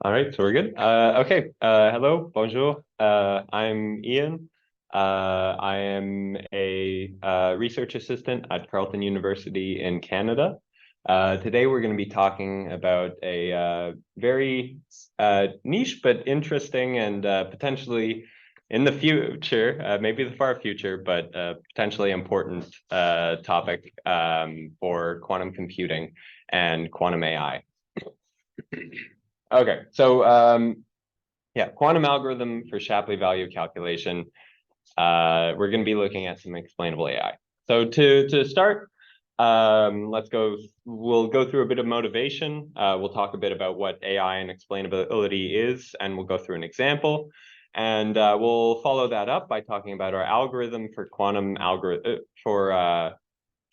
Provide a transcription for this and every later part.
All right, so we're good. Okay. Hello, bonjour. I'm Ian. I am a research assistant at Carleton University in Canada. Today, we're going to be talking about a very niche but interesting and potentially in the future, maybe the far future, but potentially important topic for quantum computing and quantum AI. Okay, so yeah, quantum algorithm for Shapley value calculation. We're going to be looking at some explainable AI. So to start, we'll go through a bit of motivation. We'll talk a bit about what AI and explainability is, and we'll go through an example. And we'll follow that up by talking about our algorithm for quantum algorithm for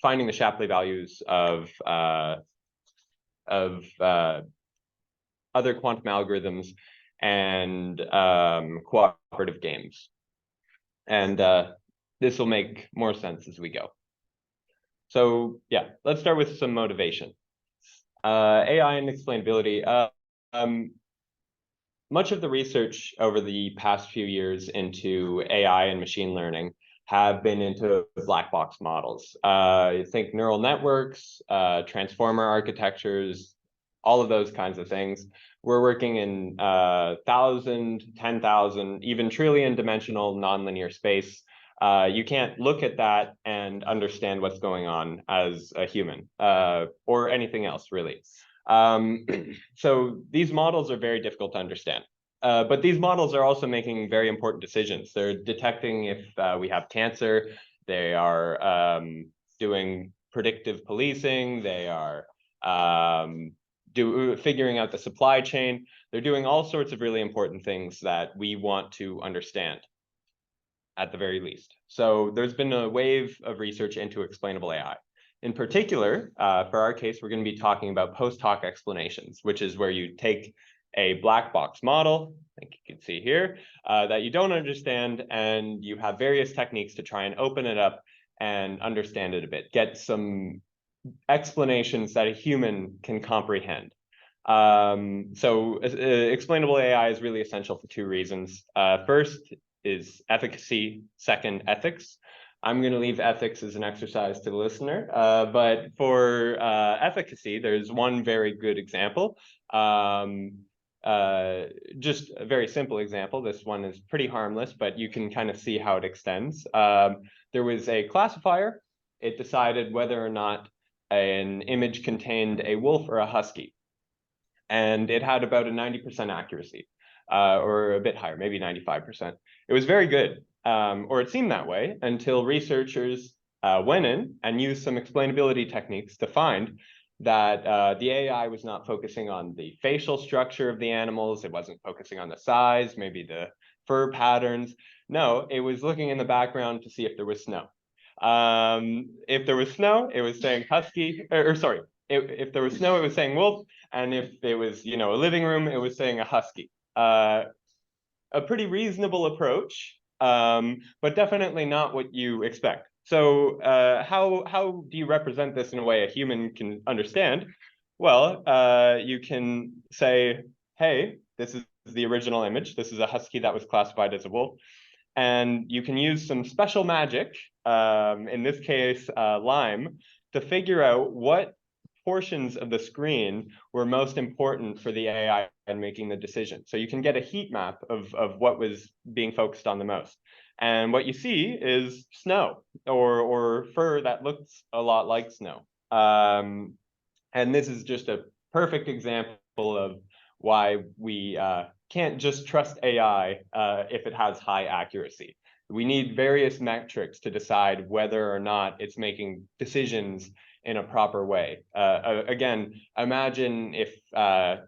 finding the Shapley values of other quantum algorithms and cooperative games. And this will make more sense as we go. So yeah, let's start with some motivation. AI and explainability. Much of the research over the past few years into AI and machine learning have been into black box models. Think neural networks, transformer architectures, all of those kinds of things. We're working in 1,000, 10,000, even trillion dimensional nonlinear space. You can't look at that and understand what's going on as a human or anything else, really. So these models are very difficult to understand. But these models are also making very important decisions. They're detecting if we have cancer. They are doing predictive policing. They are figuring out the supply chain. They're doing all sorts of really important things that we want to understand at the very least. So there's been a wave of research into explainable AI. In particular, for our case, we're going to be talking about post hoc explanations, which is where you take a black box model, I think you can see here, that you don't understand, and you have various techniques to try and open it up and understand it a bit, get some explanations that a human can comprehend. So explainable AI is really essential for two reasons. First is efficacy, second, ethics. I'm going to leave ethics as an exercise to the listener, but for efficacy, there's one very good example. Just a very simple example. This one is pretty harmless, but you can kind of see how it extends. There was a classifier. It decided whether or not an image contained a wolf or a husky. And it had about a 90% accuracy, or a bit higher, maybe 95%. It was very good, or it seemed that way, until researchers went in and used some explainability techniques to find that the AI was not focusing on the facial structure of the animals. It wasn't focusing on the size, maybe the fur patterns. No, it was looking in the background to see if there was snow. If there was snow, it was saying husky, or sorry, if there was snow, it was saying wolf, and if it was, a living room, it was saying a husky. A pretty reasonable approach, but definitely not what you expect. So how do you represent this in a way a human can understand? Well, you can say, hey, this is the original image. This is a husky that was classified as a wolf. And you can use some special magic, in this case, Lime, to figure out what portions of the screen were most important for the AI in making the decision. So you can get a heat map of what was being focused on the most. And what you see is snow or fur that looks a lot like snow. And this is just a perfect example of why we can't just trust AI if it has high accuracy. We need various metrics to decide whether or not it's making decisions in a proper way. Again, imagine if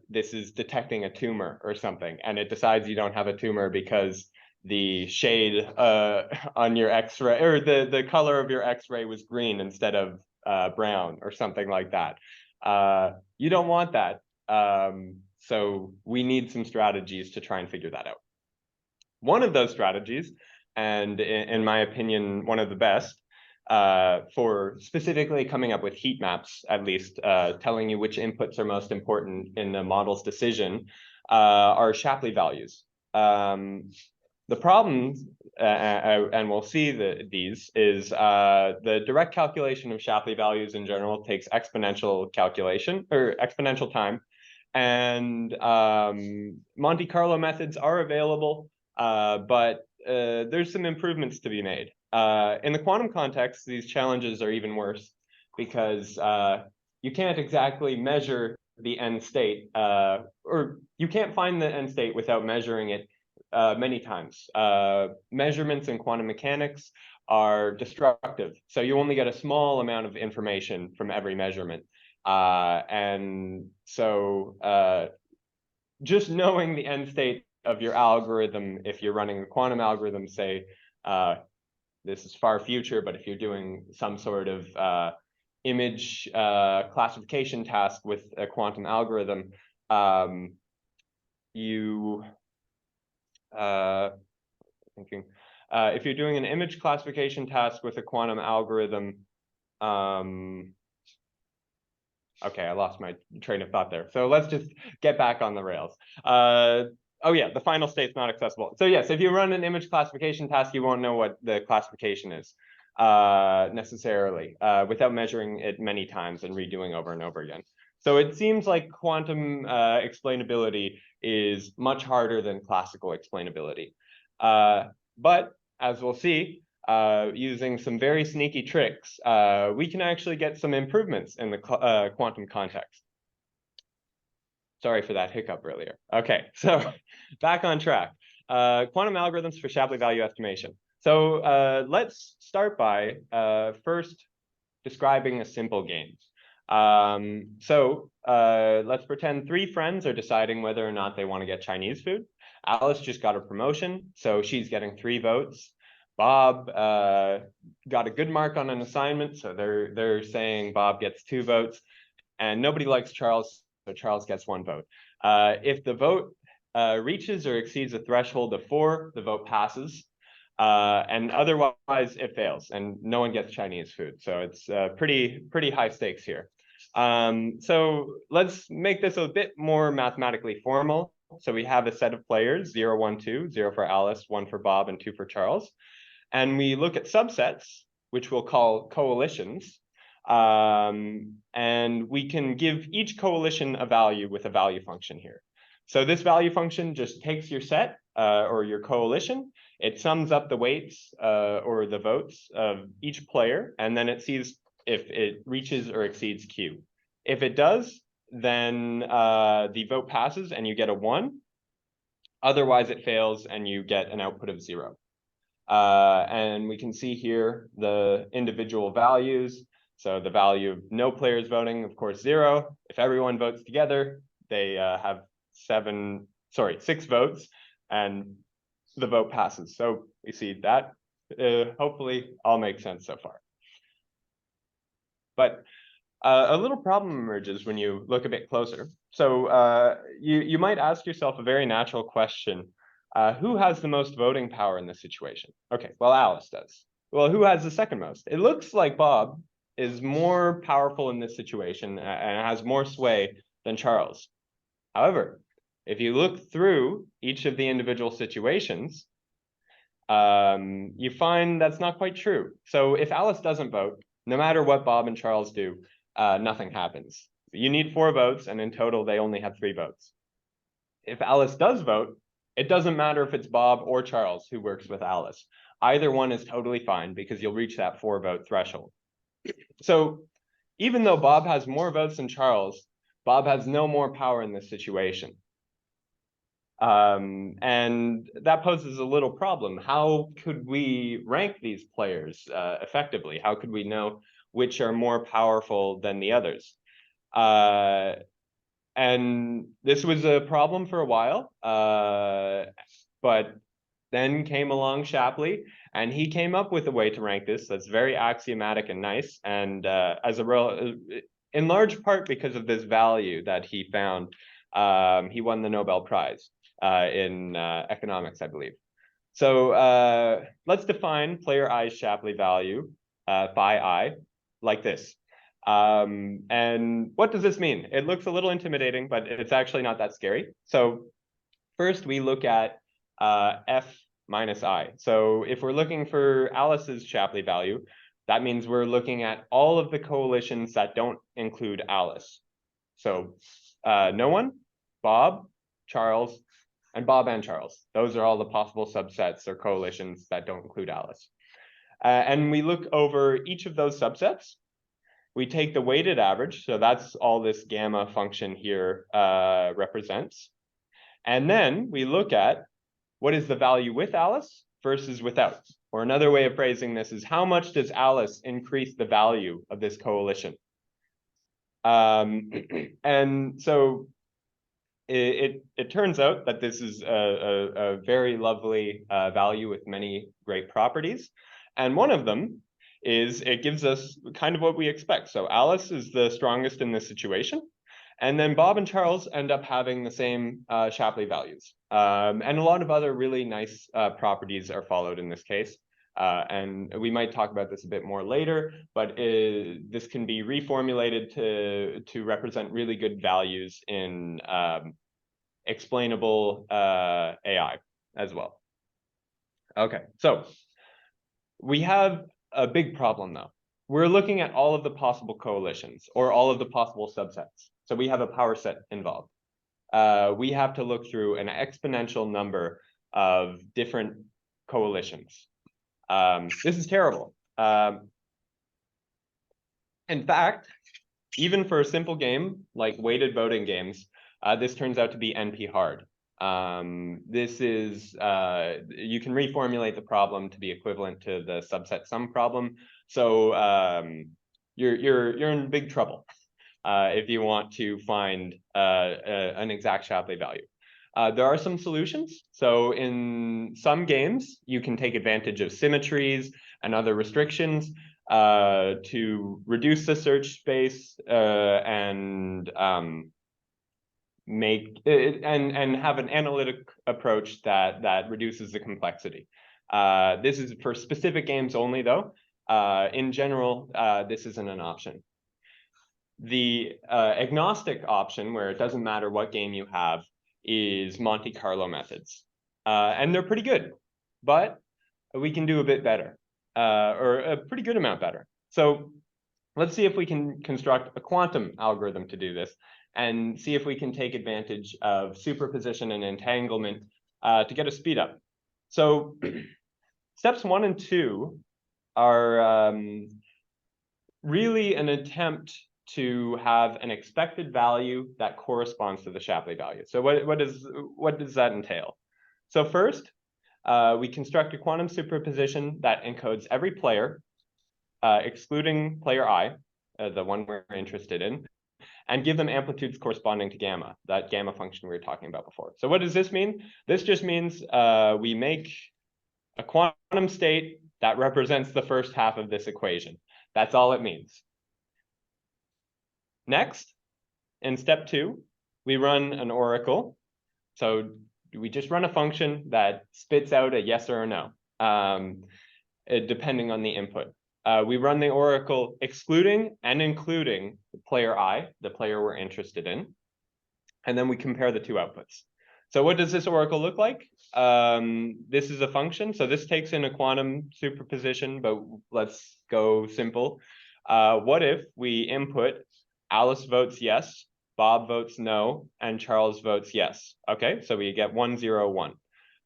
this is detecting a tumor or something, and it decides you don't have a tumor because the shade on your X-ray, or the color of your X-ray was green instead of brown or something like that. You don't want that. So we need some strategies to try and figure that out. One of those strategies, and in my opinion, one of the best, for specifically coming up with heat maps, at least telling you which inputs are most important in the model's decision, are Shapley values. The problem, and we'll see these, is the direct calculation of Shapley values in general takes exponential calculation or exponential time. And Monte Carlo methods are available, but there's some improvements to be made. In the quantum context, these challenges are even worse because you can't exactly measure the end state, or you can't find the end state without measuring it many times. Measurements in quantum mechanics are destructive, so you only get a small amount of information from every measurement. And so just knowing the end state of your algorithm, if you're running a quantum algorithm, say, this is far future, but if you're doing some sort of image classification task with a quantum algorithm, if you're doing an image classification task with a quantum algorithm, okay, I lost my train of thought there. So let's just get back on the rails. Oh yeah, the final state's not accessible. So yes, if you run an image classification task, you won't know what the classification is necessarily without measuring it many times and redoing over and over again. So it seems like quantum explainability is much harder than classical explainability. But as we'll see, using some very sneaky tricks, we can actually get some improvements in the quantum context. Sorry for that hiccup earlier. Okay, so back on track. Quantum algorithms for Shapley value estimation. So let's start by first describing a simple game. Let's pretend 3 friends are deciding whether or not they want to get Chinese food. Alice just got a promotion, so she's getting 3 votes. Bob got a good mark on an assignment, so they're saying Bob gets 2 votes, and nobody likes Charles, so Charles gets 1 vote. If the vote reaches or exceeds a threshold of 4, the vote passes, and otherwise it fails, and no one gets Chinese food. So it's pretty high stakes here. So let's make this a bit more mathematically formal. So we have a set of players, 0, 1, 2, 0 for Alice, 1 for Bob, and 2 for Charles. And we look at subsets, which we'll call coalitions. And we can give each coalition a value with a value function here. So this value function just takes your set or your coalition. It sums up the weights or the votes of each player, and then it sees if it reaches or exceeds Q. If it does, then the vote passes and you get a 1. Otherwise, it fails and you get an output of 0. And we can see here the individual values. So the value of no players voting, of course, 0. If everyone votes together, they have 6 votes, and the vote passes. So we see that hopefully all makes sense so far. But a little problem emerges when you look a bit closer. So you might ask yourself a very natural question. Who has the most voting power in this situation? Okay, well, Alice does. Well, who has the second most? It looks like Bob is more powerful in this situation and has more sway than Charles. However, if you look through each of the individual situations, you find that's not quite true. So if Alice doesn't vote, no matter what Bob and Charles do, nothing happens. You need 4 votes, and in total, they only have 3 votes. If Alice does vote, it doesn't matter if it's Bob or Charles who works with Alice. Either one is totally fine because you'll reach that 4-vote threshold. So even though Bob has more votes than Charles, Bob has no more power in this situation. And that poses a little problem. How could we rank these players effectively? How could we know which are more powerful than the others? And this was a problem for a while, but then came along Shapley, and he came up with a way to rank this that's very axiomatic and nice. And in large part because of this value that he found, he won the Nobel Prize in economics, I believe. So let's define player i's Shapley value, phi I, like this. And what does this mean? It looks a little intimidating, but it's actually not that scary. So first we look at f minus I. So if we're looking for Alice's Shapley value, that means we're looking at all of the coalitions that don't include Alice. So no one, Bob, Charles, and Bob and Charles. Those are all the possible subsets or coalitions that don't include Alice. And we look over each of those subsets. We take the weighted average, so that's all this gamma function here represents. And then we look at what is the value with Alice versus without. Or another way of phrasing this is how much does Alice increase the value of this coalition? And so it turns out that this is a very lovely value with many great properties. And one of them is it gives us kind of what we expect. So Alice is the strongest in this situation. And then Bob and Charles end up having the same Shapley values. And a lot of other really nice properties are followed in this case. And we might talk about this a bit more later, but this can be reformulated to represent really good values in explainable AI as well. Okay, so we have a big problem though. We're looking at all of the possible coalitions or all of the possible subsets. So we have a power set involved. We have to look through an exponential number of different coalitions. This is terrible. In fact, even for a simple game like weighted voting games, this turns out to be NP hard. This is, you can reformulate the problem to be equivalent to the subset sum problem. So you're in big trouble if you want to find an exact Shapley value. There are some solutions. So in some games, you can take advantage of symmetries and other restrictions to reduce the search space and make it and have an analytic approach that reduces the complexity. This is for specific games only, though. In general, this isn't an option. The agnostic option, where it doesn't matter what game you have, is Monte Carlo methods. And they're pretty good, but we can do a bit better, or a pretty good amount better. So let's see if we can construct a quantum algorithm to do this and see if we can take advantage of superposition and entanglement to get a speed up. So steps 1 and 2 are really an attempt to have an expected value that corresponds to the Shapley value. So what does that entail? So first, we construct a quantum superposition that encodes every player, excluding player I, the one we're interested in, and give them amplitudes corresponding to gamma, that gamma function we were talking about before. So what does this mean? This just means we make a quantum state that represents the first half of this equation. That's all it means. Next, in step 2, we run an oracle. So we just run a function that spits out a yes or a no, depending on the input. We run the oracle excluding and including the player I, the player we're interested in, and then we compare the two outputs. So what does this oracle look like? This is a function. So this takes in a quantum superposition, but let's go simple. What if we input Alice votes yes, Bob votes no, and Charles votes yes? Okay, so we get 1, 0, 1.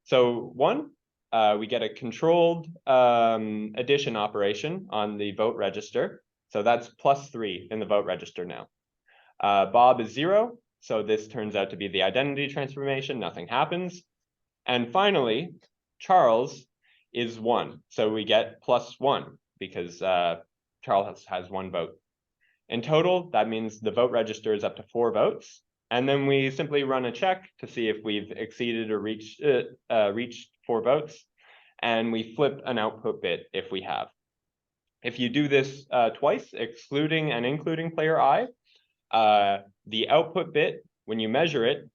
So 1, we get a controlled addition operation on the vote register. So that's +3 in the vote register now. Bob is 0. So this turns out to be the identity transformation. Nothing happens. And finally, Charles is 1. So we get +1 because Charles has 1 vote. In total, that means the vote register is up to 4 votes. And then we simply run a check to see if we've exceeded or reached 4 votes. And we flip an output bit if we have. If you do this twice, excluding and including player I, the output bit, when you measure it,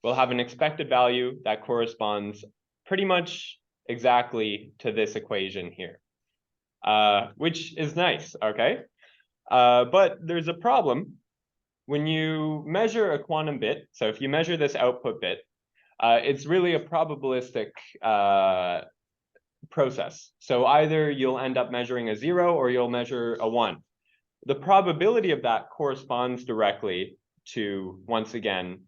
will have an expected value that corresponds pretty much exactly to this equation here, which is nice, okay? But there's a problem. When you measure a quantum bit, so if you measure this output bit, it's really a probabilistic process. So either you'll end up measuring a 0 or you'll measure a 1. The probability of that corresponds directly to, once again,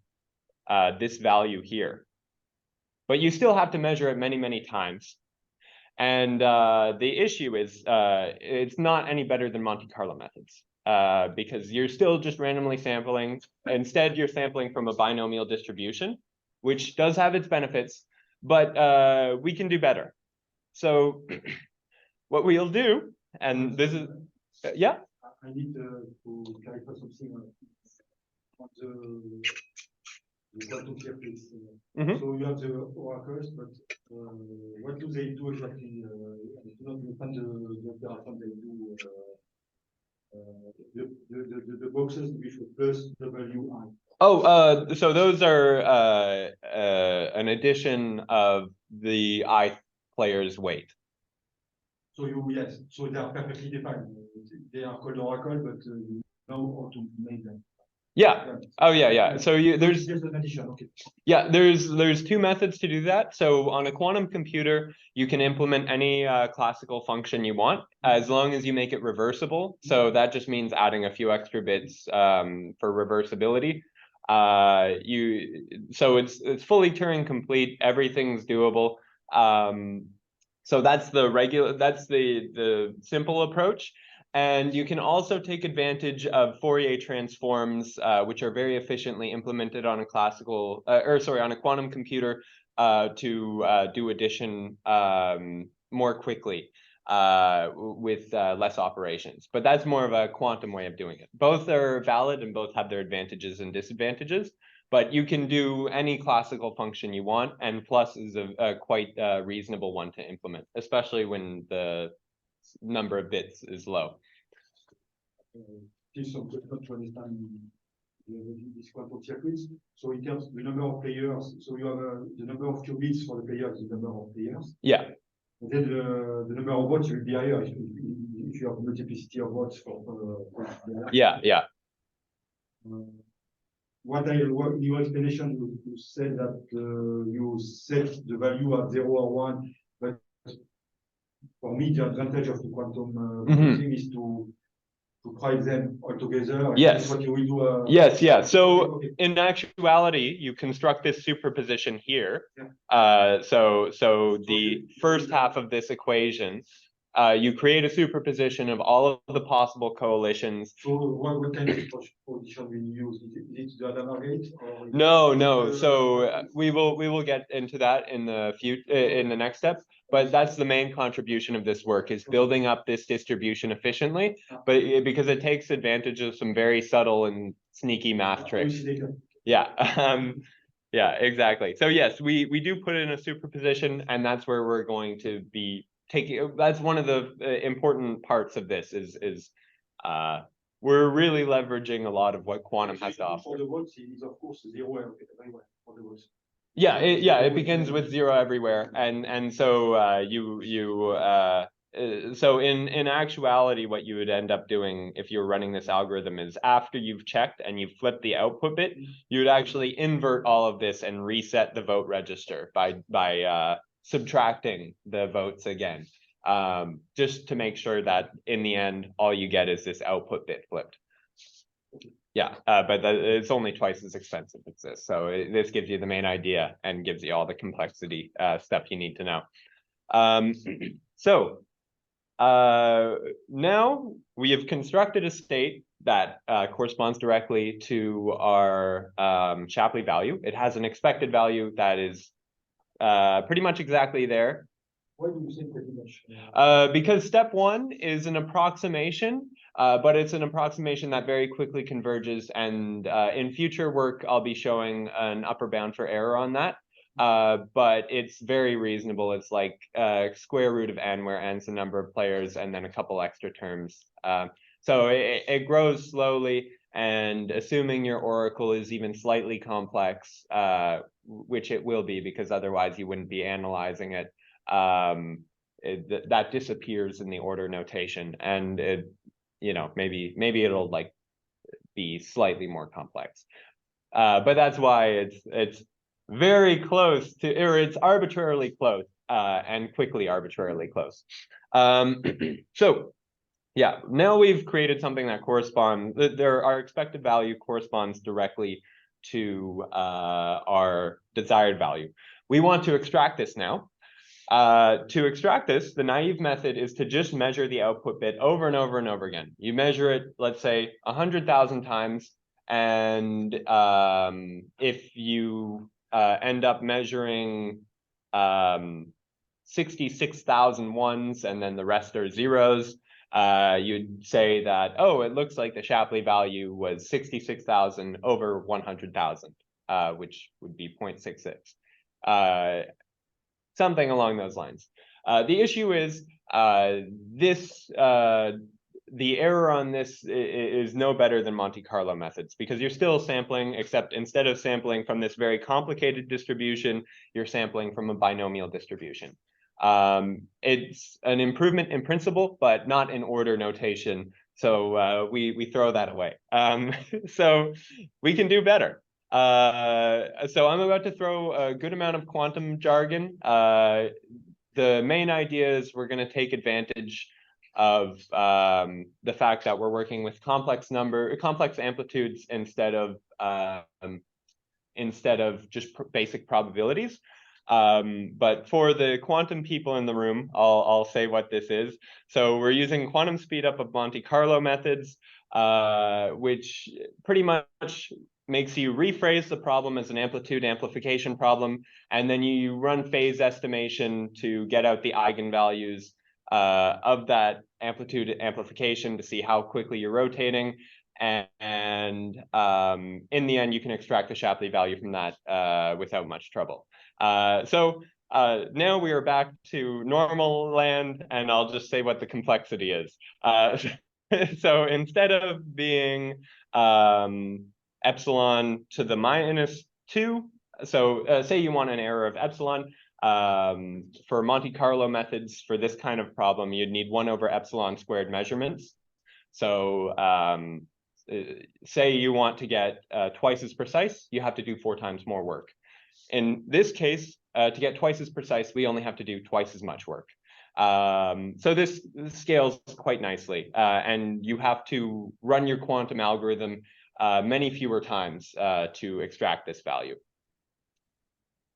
this value here. But you still have to measure it many, many times. And the issue is it's not any better than Monte Carlo methods because you're still just randomly sampling. Instead, you're sampling from a binomial distribution, which does have its benefits, but we can do better. So what we'll do, and this is, yeah? I need to clarify something on the quantum circuits. So you have the oracles, but what do they do exactly? I do not understand the operation they do. The boxes which are plus WI. Oh, so those are an addition of the I player's weight. So yes, so they are perfectly defined. They are called oracle, but you know how to make them. Yeah. Oh, yeah. So there's an addition. Okay. Yeah, there's two methods to do that. So on a quantum computer, you can implement any classical function you want as long as you make it reversible. So that just means adding a few extra bits for reversibility. So it's fully Turing complete. Everything's doable. So that's the simple approach. And you can also take advantage of Fourier transforms, which are very efficiently implemented on a on a quantum computer to do addition more quickly with less operations. But that's more of a quantum way of doing it. Both are valid and both have their advantages and disadvantages. But you can do any classical function you want, and plus is a quite reasonable one to implement, especially when the number of bits is low. Still some question to understand these quantum circuits. So in terms of the number of players, so you have the number of qubits for the players, the number of players. Yeah. And then the number of votes will be higher if you have multiplicity of votes for Yeah. In your explanation, you said that you set the value at 0 or 1, but for me, the advantage of the quantum computing is to price them all together. Yes. What you will do, yes. So in actuality, you construct this superposition here. Yeah. So the first half of this equation, you create a superposition of all of the possible coalitions. So what kind of position will you use? Is it the Adama gate? No. So we will get into that in the next step. But that's the main contribution of this work, is building up this distribution efficiently, but because it takes advantage of some very subtle and sneaky math tricks. Yeah. Yeah, exactly. So yes, we do put in a superposition, and that's where we're going to be taking. That's one of the important parts of this is we're really leveraging a lot of what quantum has to offer. For the votes, it is of course 0 everywhere for the votes. Yeah, it begins with 0 everywhere, and so so in actuality, what you would end up doing if you're running this algorithm is after you've checked and you've flipped the output bit, you would actually invert all of this and reset the vote register by subtracting the votes again, just to make sure that in the end all you get is this output bit flipped. Yeah, but it's only twice as expensive as this. So this gives you the main idea and gives you all the complexity stuff you need to know. Now we have constructed a state that corresponds directly to our Shapley value. It has an expected value that is pretty much exactly there. Why do you say pretty much? Because step one is an approximation, but it's an approximation that very quickly converges. And in future work, I'll be showing an upper bound for error on that. But it's very reasonable. It's like square root of n, where n's the number of players, and then a couple extra terms. So it grows slowly. And assuming your oracle is even slightly complex, which it will be, because otherwise you wouldn't be analyzing it, that disappears in the order notation, and you know, maybe it'll like be slightly more complex. But that's why it's very close to, or it's arbitrarily close, and quickly arbitrarily close. So yeah, now we've created something that corresponds, our expected value corresponds directly to our desired value. We want to extract this now. To extract this, the naive method is to just measure the output bit over and over and over again. You measure it, let's say, 100,000 times, and if you end up measuring 66,000 ones and then the rest are zeros, you'd say that, oh, it looks like the Shapley value was 66,000 over 100,000, which would be 0.66. Something along those lines. The issue is the error on this is no better than Monte Carlo methods, because you're still sampling, except instead of sampling from this very complicated distribution, you're sampling from a binomial distribution. It's an improvement in principle, but not in order notation. So we throw that away. So we can do better. So I'm about to throw a good amount of quantum jargon. The main idea is we're going to take advantage of the fact that we're working with complex amplitudes instead of just basic probabilities. But for the quantum people in the room, I'll say what this is. So we're using quantum speedup of Monte Carlo methods, which pretty much makes you rephrase the problem as an amplitude amplification problem, and then you run phase estimation to get out the eigenvalues of that amplitude amplification to see how quickly you're rotating. And in the end, you can extract the Shapley value from that without much trouble. So now we are back to normal land, and I'll just say what the complexity is. So instead of being epsilon to the -2, so say you want an error of epsilon, for Monte Carlo methods for this kind of problem, you'd need 1 over epsilon squared measurements. So say you want to get twice as precise, you have to do 4 times more work. In this case, to get twice as precise, we only have to do twice as much work. So this scales quite nicely, and you have to run your quantum algorithm many fewer times to extract this value.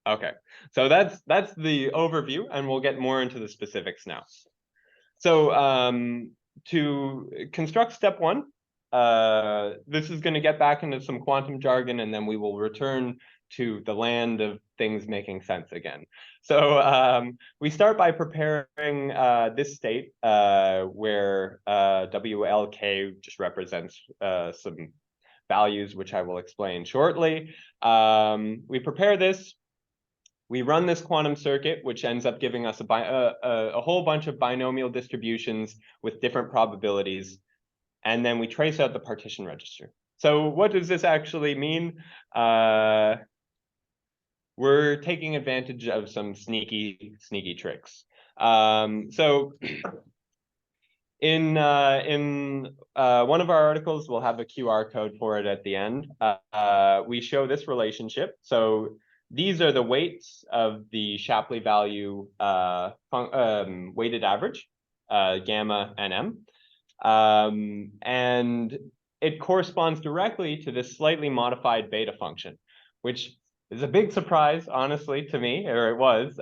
Okay, so that's the overview, and we'll get more into the specifics now. So to construct step 1, this is going to get back into some quantum jargon, and then we will return to the land of things making sense again. So we start by preparing this state where WLK just represents some values, which I will explain shortly. We prepare this. We run this quantum circuit, which ends up giving us a whole bunch of binomial distributions with different probabilities. And then we trace out the partition register. So what does this actually mean? We're taking advantage of some sneaky tricks. So in one of our articles, we'll have a QR code for it at the end. We show this relationship. So these are the weights of the Shapley value weighted average, gamma and m. And it corresponds directly to this slightly modified beta function, which is a big surprise, honestly, to me, or it was.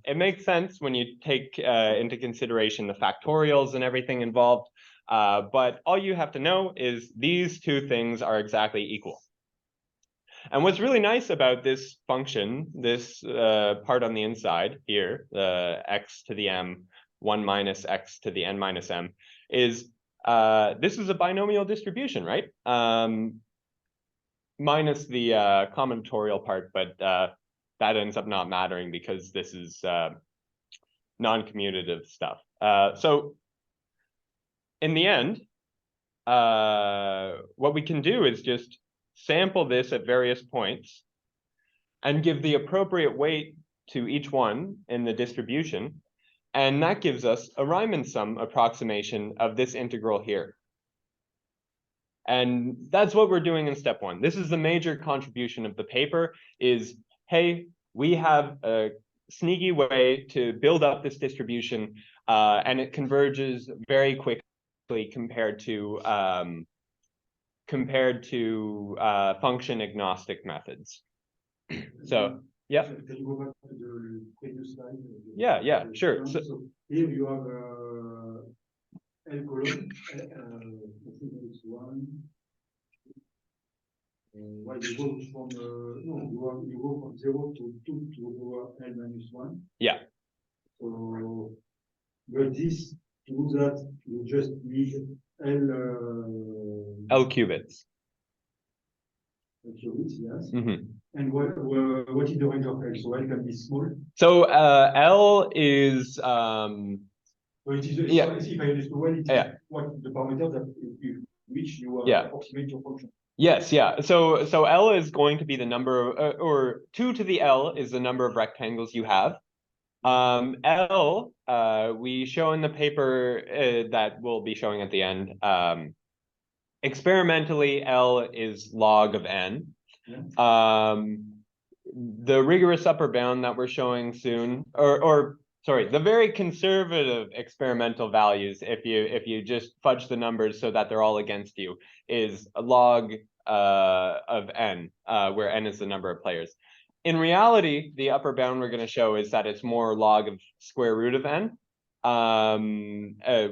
It makes sense when you take into consideration the factorials and everything involved. But all you have to know is these two things are exactly equal. And what's really nice about this function, this part on the inside here, the x to the m, 1 minus x to the n minus m, is this is a binomial distribution, right? Minus the combinatorial part, but that ends up not mattering because this is non-commutative stuff. So in the end, what we can do is just sample this at various points and give the appropriate weight to each one in the distribution. And that gives us a Riemann sum approximation of this integral here. And that's what we're doing in step one. This is the major contribution of the paper is, hey, we have a sneaky way to build up this distribution, and it converges very quickly compared to function agnostic methods. So, yeah. Can you go back to the previous slide? Yeah, sure. So here you have L column. I think it's one. Well, you go from no, you go from 0 to 2 to the power L minus 1. Yeah. So, but this to do that, you just need L qubits. Qubits, yes. Mm-hmm. And what is the range of L? So L can be small. So L is So it is, yeah. if I understand well, it is what the parameter that which you approximate your function. Yes, yeah. So L is going to be the number of, or 2 to the L is the number of rectangles you have. L, we show in the paper that we'll be showing at the end. Experimentally, L is log of n. Yeah. The rigorous upper bound that we're showing soon, or sorry, the very conservative experimental values, if you just fudge the numbers so that they're all against you, is a log of n, where n is the number of players. In reality, the upper bound we're going to show is that it's more log of square root of n,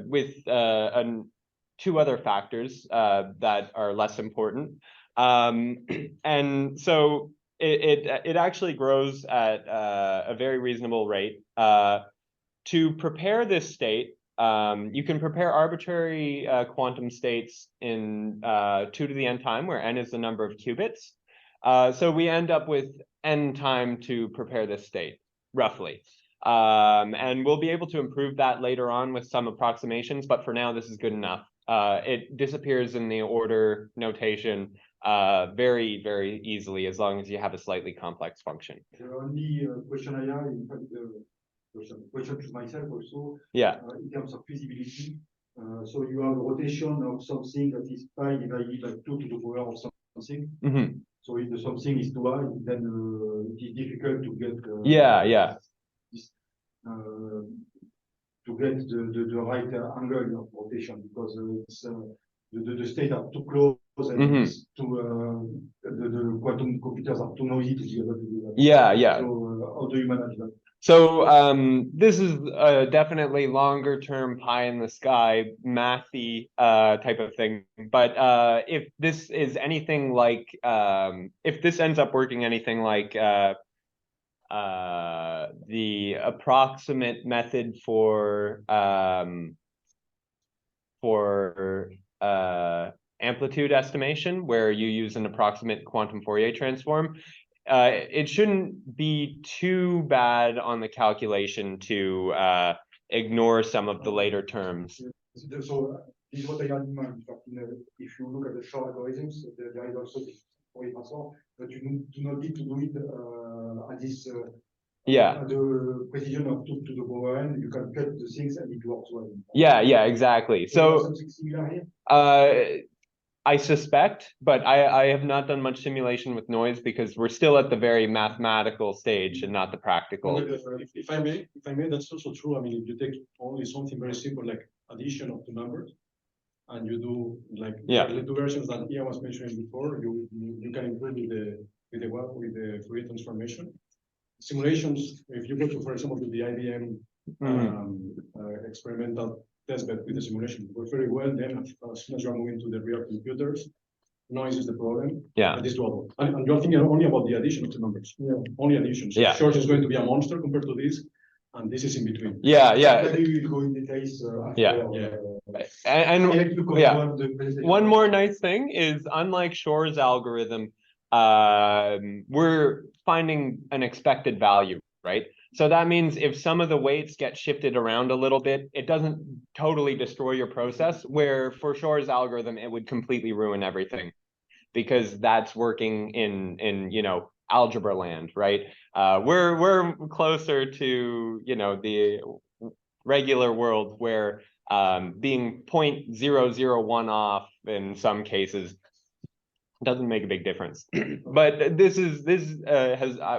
with two other factors that are less important. And so it actually grows at a very reasonable rate. To prepare this state, you can prepare arbitrary quantum states in 2 to the n time, where n is the number of qubits. So we end up with n time to prepare this state, roughly. And we'll be able to improve that later on with some approximations, but for now, this is good enough. It disappears in the order notation very, very easily, as long as you have a slightly complex function. The only question I have, in fact, question to myself also, in terms of feasibility. So you have a rotation of something that is pi divided by 2 to the power of something. Mm-hmm. So if the something is too high, then it is difficult to get to get the right angle of rotation, because it's the states are too close, and it's too, the quantum computers are too noisy to be able to do that. Yeah. So how do you manage that? So this is definitely longer term pie in the sky mathy type of thing. But if this is anything like, if this ends up working anything like the approximate method for amplitude estimation, where you use an approximate quantum Fourier transform, it shouldn't be too bad on the calculation to ignore some of the later terms. So this is what I had in mind. If you look at the short algorithms, there is also this Fourier transform, but you do not need to do it at this at the precision of 2 to the power n. You can cut the things and it works well. Yeah, exactly. So something similar here? I suspect, but I have not done much simulation with noise, because we're still at the very mathematical stage and not the practical. If I may, that's also true. I mean, if you take only something very simple like addition of two numbers, and you do like the two versions that Iain was mentioning before, you can improve with the Fourier transformation. Simulations, if you go to, for example, to the IBM experimental testbed with the simulation, it works very well. Then as soon as you're moving to the real computers, noise is the problem. But it's doable. And you're thinking only about the addition of the numbers. Only addition. So Short is going to be a monster compared to this, and this is in between. Maybe we will go in details after. One more nice thing is, unlike Shor's algorithm, we're finding an expected value, right? So that means if some of the weights get shifted around a little bit, it doesn't totally destroy your process, where for Shor's algorithm, it would completely ruin everything, because that's working in algebra land, right? We're closer to, the regular world, where being 0.001 off in some cases doesn't make a big difference. But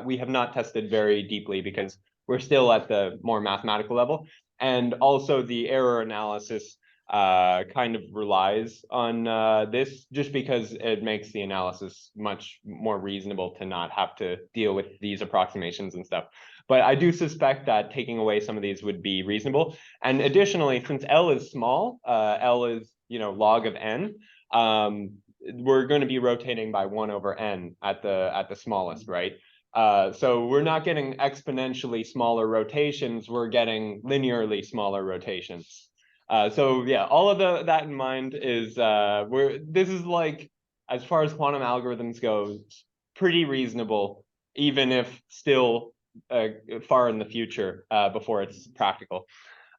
we have not tested very deeply because we're still at the more mathematical level, and also the error analysis kind of relies on this, just because it makes the analysis much more reasonable to not have to deal with these approximations and stuff. But I do suspect that taking away some of these would be reasonable. And additionally, since L is small, L is, log of n, we're going to be rotating by 1 over n at the smallest, right? So we're not getting exponentially smaller rotations, we're getting linearly smaller rotations. So yeah, all of that in mind is this is like, as far as quantum algorithms go, pretty reasonable, even if still far in the future before it's practical.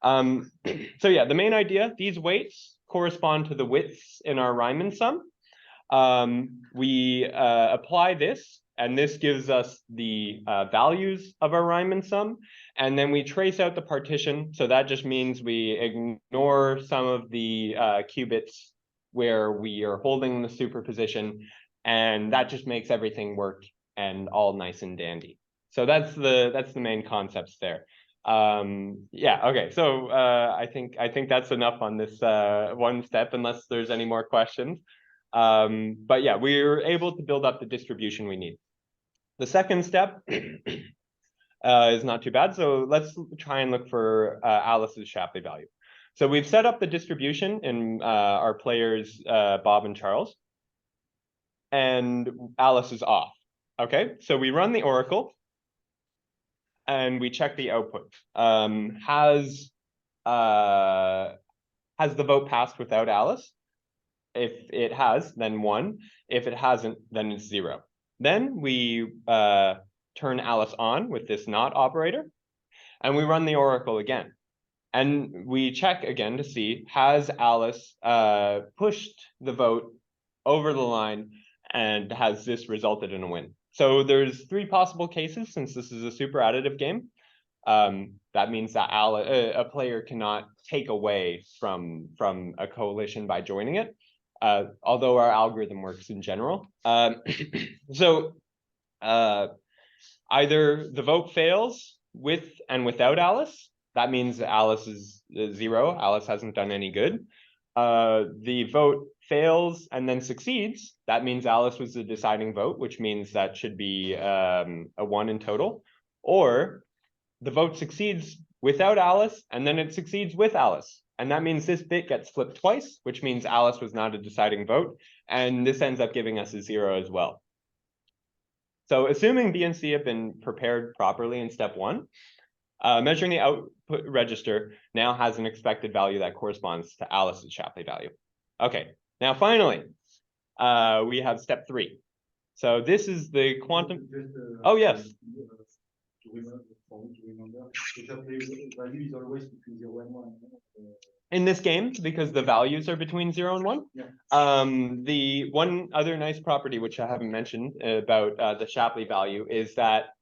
So yeah, the main idea, these weights correspond to the widths in our Riemann sum. We apply this, and this gives us the values of our Riemann sum, and then we trace out the partition. So that just means we ignore some of the qubits where we are holding the superposition, and that just makes everything work and all nice and dandy. So that's the main concepts there. Yeah, okay, so I think that's enough on this one step, unless there's any more questions. But yeah, we're able to build up the distribution we need. The second step is not too bad. So let's try and look for Alice's Shapley value. So we've set up the distribution in our players, Bob and Charles, and Alice is off. Okay, so we run the oracle and we check the output. Has the vote passed without Alice? If it has, then 1. If it hasn't, then it's 0. Then we turn Alice on with this not operator, and we run the oracle again. And we check again to see, has Alice pushed the vote over the line, and has this resulted in a win? So there's 3 possible cases, since this is a super additive game. That means that a player cannot take away from a coalition by joining it. Although our algorithm works in general. So either the vote fails with and without Alice. That means Alice is 0. Alice hasn't done any good. The vote fails and then succeeds. That means Alice was the deciding vote, which means that should be a 1 in total. Or the vote succeeds without Alice, and then it succeeds with Alice. And that means this bit gets flipped twice, which means Alice was not a deciding vote. And this ends up giving us a 0 as well. So assuming B and C have been prepared properly in step 1, measuring the output register now has an expected value that corresponds to Alice's Shapley value. Okay, now finally, we have step 3. So this is the quantum. Oh, yes. To remember, the Shapley value is always between 0 and 1. In this game, because the values are between 0 and 1. Yeah. The one other nice property, which I haven't mentioned about the Shapley value, is that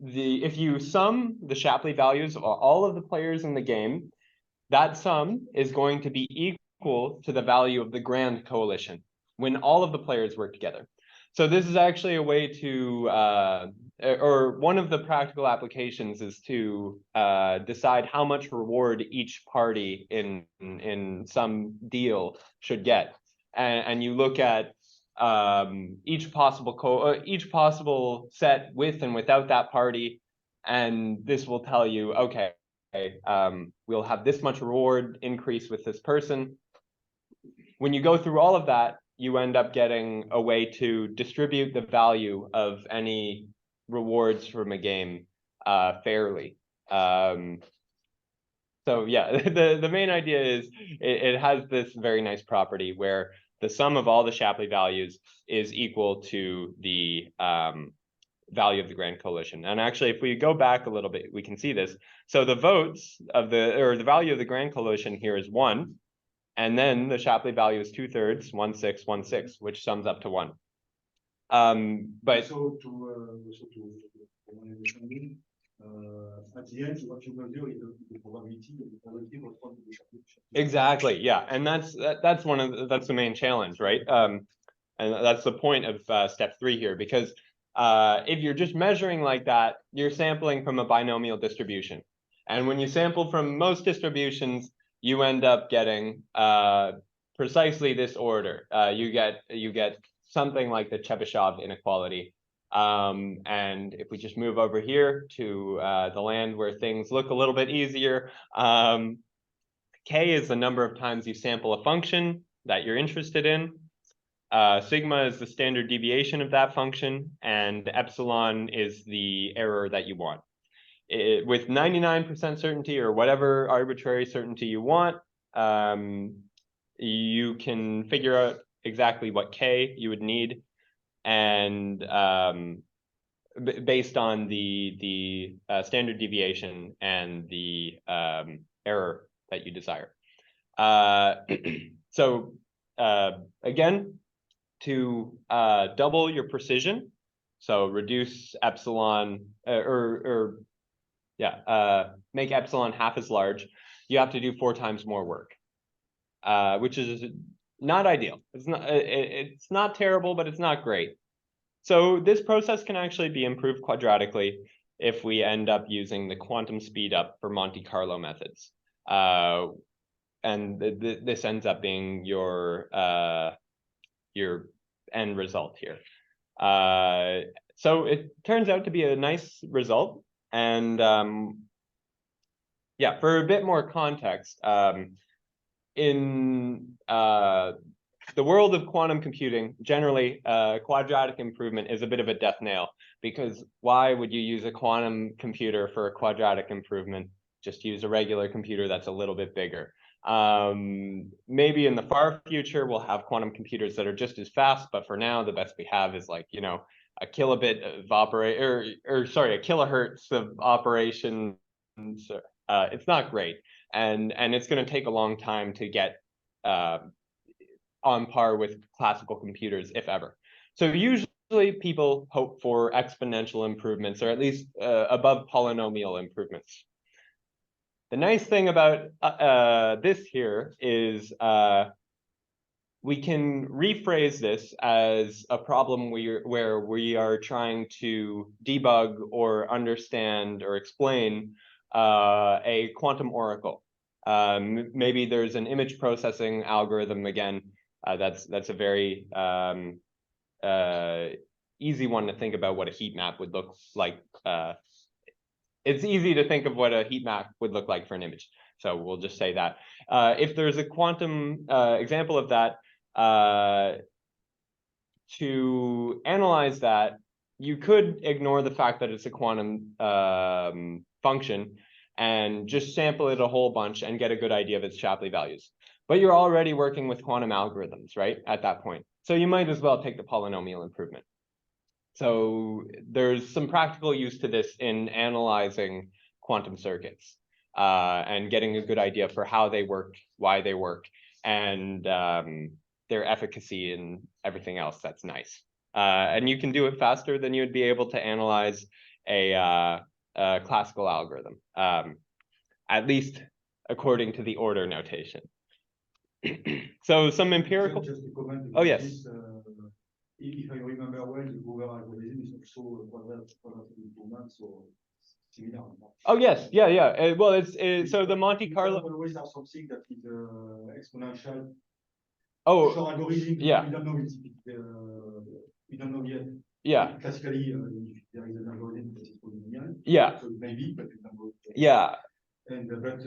if you sum the Shapley values of all of the players in the game, that sum is going to be equal to the value of the grand coalition when all of the players work together. So this is actually a way to, or one of the practical applications is to decide how much reward each party in some deal should get. And you look at each possible set with and without that party, and this will tell you, okay, we'll have this much reward increase with this person. When you go through all of that, you end up getting a way to distribute the value of any rewards from a game fairly. So yeah, the main idea is it has this very nice property where the sum of all the Shapley values is equal to the value of the grand coalition. And actually, if we go back a little bit, we can see this. So the votes of the value of the grand coalition here is 1. And then the Shapley value is 2/3, 1 6 1 6, which sums up to 1. But so to my understanding, at the end, what you measure is the probability of the response to the Shapley. Exactly. Yeah, and that's one of that's the main challenge, right? And that's the point of step 3 here, because if you're just measuring like that, you're sampling from a binomial distribution, and when you sample from most distributions, you end up getting precisely this order. You get something like the Chebyshev inequality. And if we just move over here to the land where things look a little bit easier, K is the number of times you sample a function that you're interested in. Sigma is the standard deviation of that function, and epsilon is the error that you want. With 99% certainty, or whatever arbitrary certainty you want, you can figure out exactly what K you would need, and based on the standard deviation and the error that you desire. So again, to double your precision, so reduce epsilon, make epsilon half as large, you have to do 4 times more work, which is not ideal. It's not terrible, but it's not great. So this process can actually be improved quadratically if we end up using the quantum speedup for Monte Carlo methods. And this ends up being your end result here. So it turns out to be a nice result. And yeah, for a bit more context, in the world of quantum computing, generally, quadratic improvement is a bit of a death nail, because why would you use a quantum computer for a quadratic improvement? Just use a regular computer that's a little bit bigger. Maybe in the far future, we'll have quantum computers that are just as fast, but for now, the best we have is like, a kilobit of a kilohertz of operation. It's not great. And it's going to take a long time to get on par with classical computers, if ever. So usually people hope for exponential improvements, or at least above polynomial improvements. The nice thing about this here is we can rephrase this as a problem where we are trying to debug or understand or explain a quantum oracle. Maybe there's an image processing algorithm again. That's a very easy one to think about what a heat map would look like. It's easy to think of what a heat map would look like for an image. So we'll just say that. If there's a quantum example of that, to analyze that, you could ignore the fact that it's a quantum function and just sample it a whole bunch and get a good idea of its Shapley values. But you're already working with quantum algorithms, right, at that point. So you might as well take the polynomial improvement. So there's some practical use to this in analyzing quantum circuits and getting a good idea for how they work, why they work, and their efficacy and everything else that's nice. And you can do it faster than you'd be able to analyze a classical algorithm, at least according to the order notation. So some empirical. Just to comment. Oh, yes. This, if I remember well, the Hoover algorithm is also a quadratic improvement, so similar. Oh yes, yeah. Well, it's so the Monte Carlo. You always have something that is exponential. Oh, short algorithm. yeah. We don't know we don't know yet. Yeah. Classically, if there is an algorithm that is polynomial. Yeah. So maybe, but we don't know. Yeah. And but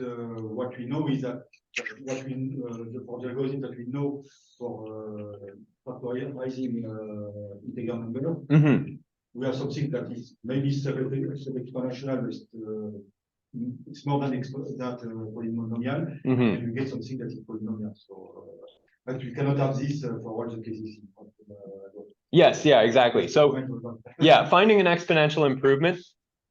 what we know is that for the algorithm that we know for factorizing integer number, we have something that is maybe sub-exponential, but it's more than polynomial, and we get something that is polynomial. So, but we cannot have this for all the cases. Yes, yeah, exactly. So, yeah, finding an exponential improvement,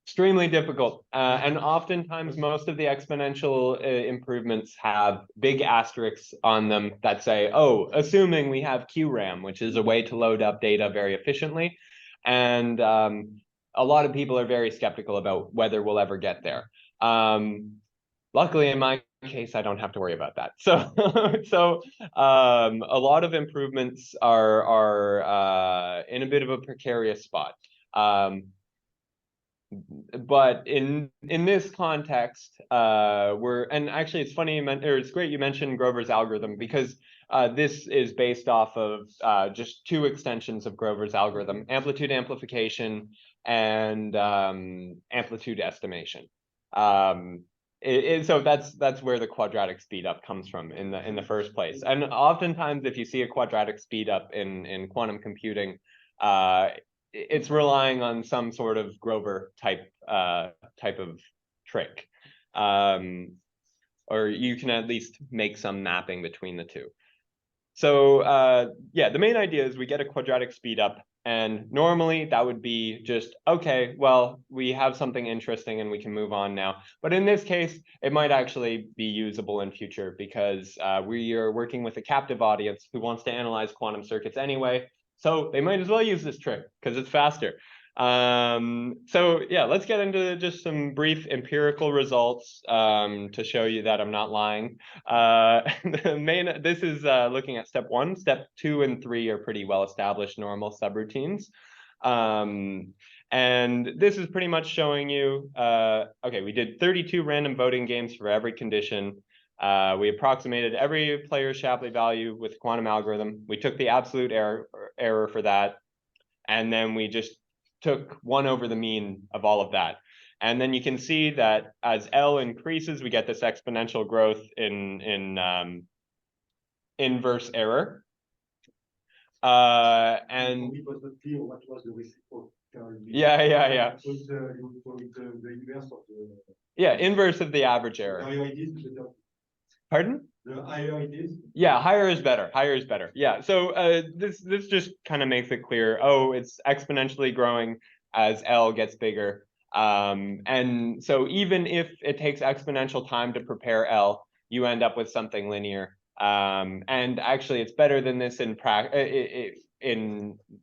extremely difficult. And oftentimes most of the exponential improvements have big asterisks on them that say, oh, assuming we have QRAM, which is a way to load up data very efficiently. And a lot of people are very skeptical about whether we'll ever get there. Luckily, in my case, I don't have to worry about that. So, a lot of improvements are in a bit of a precarious spot. But in this context, and actually it's funny it's great you mentioned Grover's algorithm, because this is based off of just two extensions of Grover's algorithm: amplitude amplification and amplitude estimation. So that's where the quadratic speedup comes from in the first place. And oftentimes, if you see a quadratic speedup in quantum computing, it's relying on some sort of Grover type of trick, or you can at least make some mapping between the two. So yeah, the main idea is we get a quadratic speedup, and normally that would be just, okay, well, we have something interesting and we can move on now. But in this case, it might actually be usable in future, because we are working with a captive audience who wants to analyze quantum circuits anyway. So they might as well use this trick because it's faster. So yeah, let's get into just some brief empirical results to show you that I'm not lying. This is looking at step 1. Step 2 and 3 are pretty well established normal subroutines. And this is pretty much showing you, okay, we did 32 random voting games for every condition. We approximated every player's Shapley value with quantum algorithm. We took the absolute error for that, and then we just took 1 over the mean of all of that. And then you can see that as L increases, we get this exponential growth in inverse error. And it was not clear what was the reciprocal. Yeah. Because you call it the inverse of the. Yeah, inverse of the average error. The higher it is, the better. Pardon? The higher it is. Yeah, higher is better. Higher is better. Yeah. So this just kind of makes it clear. Oh, it's exponentially growing as L gets bigger. And so even if it takes exponential time to prepare L, you end up with something linear. And actually, it's better than this in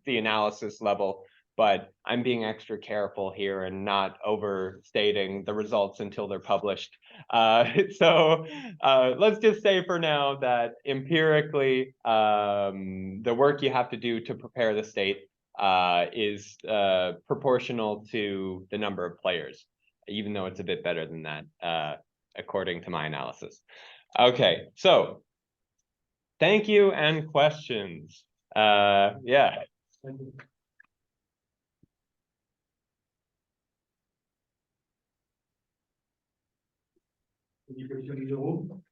the analysis level. But I'm being extra careful here and not overstating the results until they're published. So let's just say for now that empirically, the work you have to do to prepare the state is proportional to the number of players, even though it's a bit better than that, according to my analysis. Okay, so thank you and questions. Yeah. Any question in the room?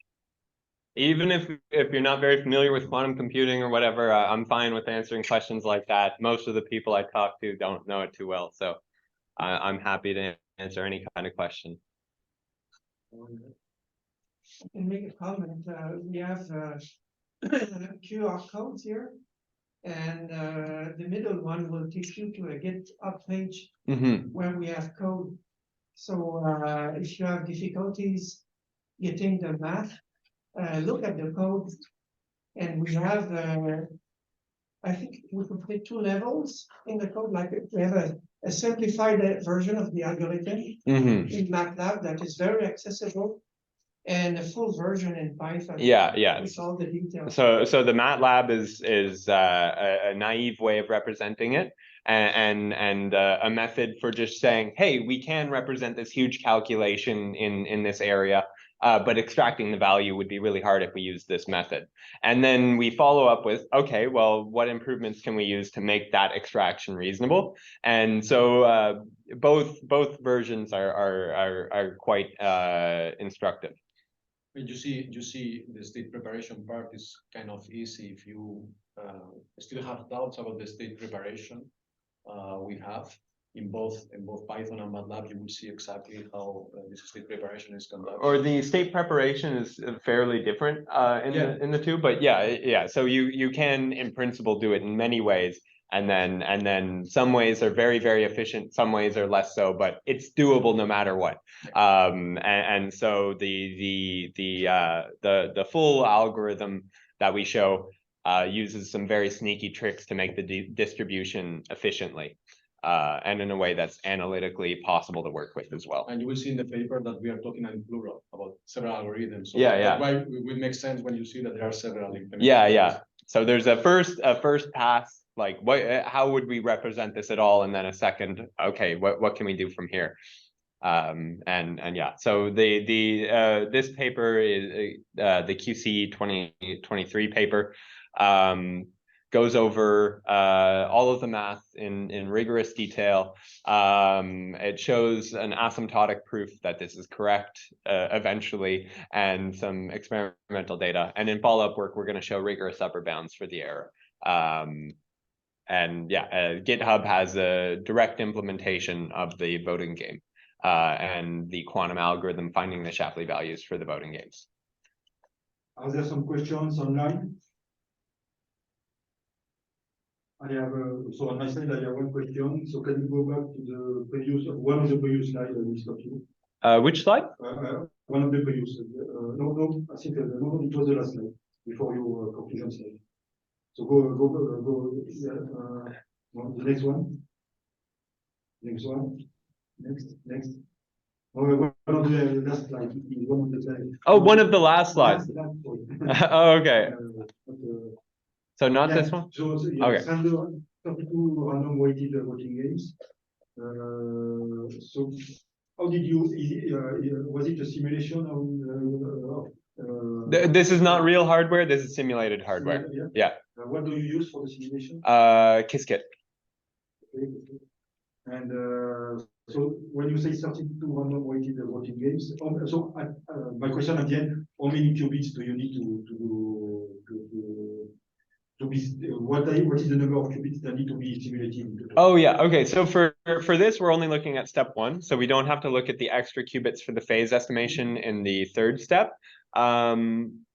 Even if you're not very familiar with quantum computing or whatever, I'm fine with answering questions like that. Most of the people I talk to don't know it too well, so I'm happy to answer any kind of question. I can make a comment. We have QR codes here, and the middle one will take you to a GitHub page where we have code. So if you have difficulties getting the math, look at the code, and we have, I think we could put 2 levels in the code. Like we have a simplified version of the algorithm in MATLAB that is very accessible, and a full version in Python. Yeah. With all the details. So the MATLAB is a naive way of representing it, and a method for just saying, hey, we can represent this huge calculation in this area. But extracting the value would be really hard if we use this method. And then we follow up with, okay, well, what improvements can we use to make that extraction reasonable? And so both versions are quite instructive. You see the state preparation part is kind of easy. If you still have doubts about the state preparation, we have in both Python and MATLAB, you will see exactly how this state preparation is conducted. Or the state preparation is fairly different in the two, but yeah. So you can in principle do it in many ways, and then some ways are very, very efficient, some ways are less so, but it's doable no matter what. And so the full algorithm that we show uses some very sneaky tricks to make the distribution efficiently. and in a way that's analytically possible to work with as well. And you will see in the paper that we are talking in plural about several algorithms. So Yeah, that's why it will make sense when you see that there are several implementations. Yeah. So there's a first pass, like how would we represent this at all, and then a second, okay, what can we do from here? And yeah, so this paper is the QC 2023 paper, goes over all of the math in rigorous detail. It shows an asymptotic proof that this is correct eventually, and some experimental data. And in follow-up work, we're going to show rigorous upper bounds for the error. And yeah, GitHub has a direct implementation of the voting game and the quantum algorithm finding the Shapley values for the voting games. Are there some questions online? I have so on my side I have one question. So can you go back to the previous one of the previous slides, Mr. Q? Which slide? One of the previous. No, I think no, it was the last slide before your conclusion slide. So go the next one. Next one. Next. Oh, one of the last slides. One of the slides. Oh, one of the last slides. Oh, okay. So not this one? So yeah, okay. 32 random weighted voting games. So how did you, was it a simulation of this is not real hardware, this is simulated hardware. Yeah. What do you use for the simulation? Qiskit. Okay. And so when you say 32 random weighted voting games, so my question at the end, how many qubits do you need to be, what is the number of qubits that need to be simulated? Oh yeah, okay. So for this, we're only looking at step 1. So we don't have to look at the extra qubits for the phase estimation in the 3rd step.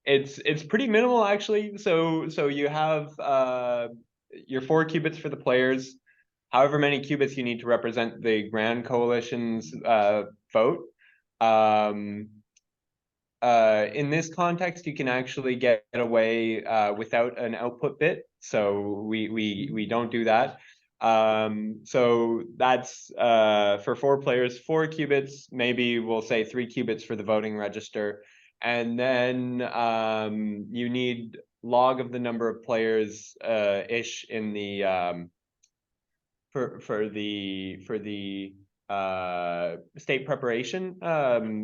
It's pretty minimal actually. So you have your 4 qubits for the players, however many qubits you need to represent the grand coalition's vote. In this context, you can actually get away without an output bit. So we don't do that. So that's for 4 players, 4 qubits, maybe we'll say 3 qubits for the voting register. And then you need log of the number of players ish in the for the state preparation.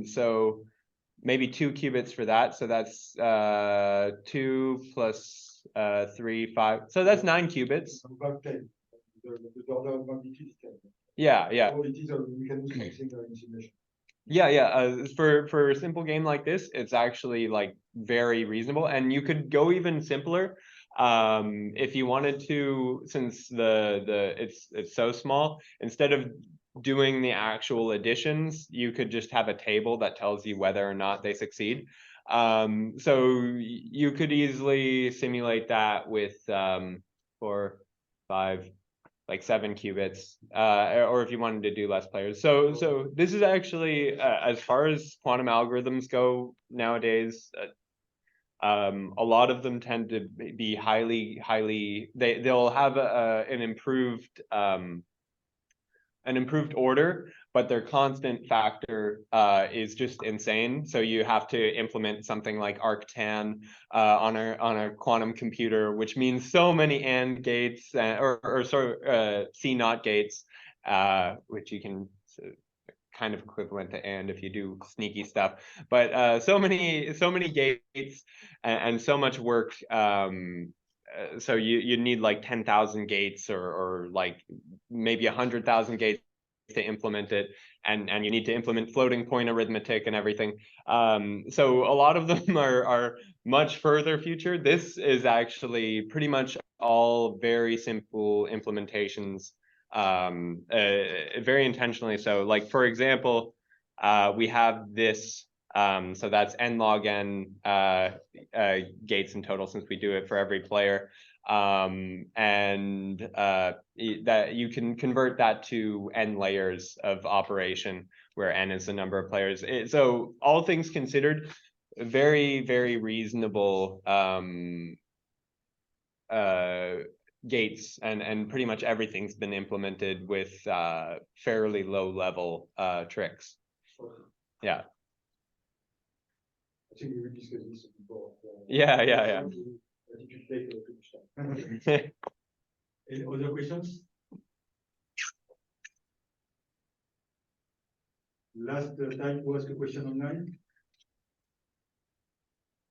So maybe 2 qubits for that. So that's 2 plus 3, 5. So that's 9 qubits. Yeah. Yeah. For a simple game like this, it's actually like very reasonable, and you could go even simpler if you wanted to, since it's so small. Instead of doing the actual additions, you could just have a table that tells you whether or not they succeed. So you could easily simulate that with 4, 5, like 7 qubits, or if you wanted to do less players. So this is actually, as far as quantum algorithms go nowadays, a lot of them tend to be they'll have an improved order, but their constant factor is just insane. So you have to implement something like arctan on a quantum computer, which means so many AND gates or C naught gates, which you can kind of equivalent to AND if you do sneaky stuff. But so many gates and so much work. So you need like 10,000 gates or like maybe 100,000 gates to implement it, and you need to implement floating point arithmetic and everything. So a lot of them are much further future. This is actually pretty much all very simple implementations, very intentionally so. Like for example, we have this. So that's n log n gates in total, since we do it for every player. And that you can convert that to n layers of operation, where n is the number of players. So all things considered, very, very reasonable gates and pretty much everything's been implemented with fairly low level tricks. Yeah. I think we will discuss this before. Yeah. I think it take too much time. Any other questions? Last time to ask a question online.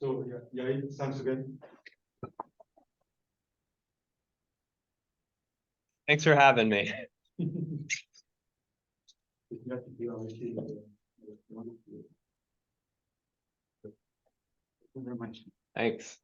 So yeah, thanks again. Thanks for having me. Thank you very much. Thanks.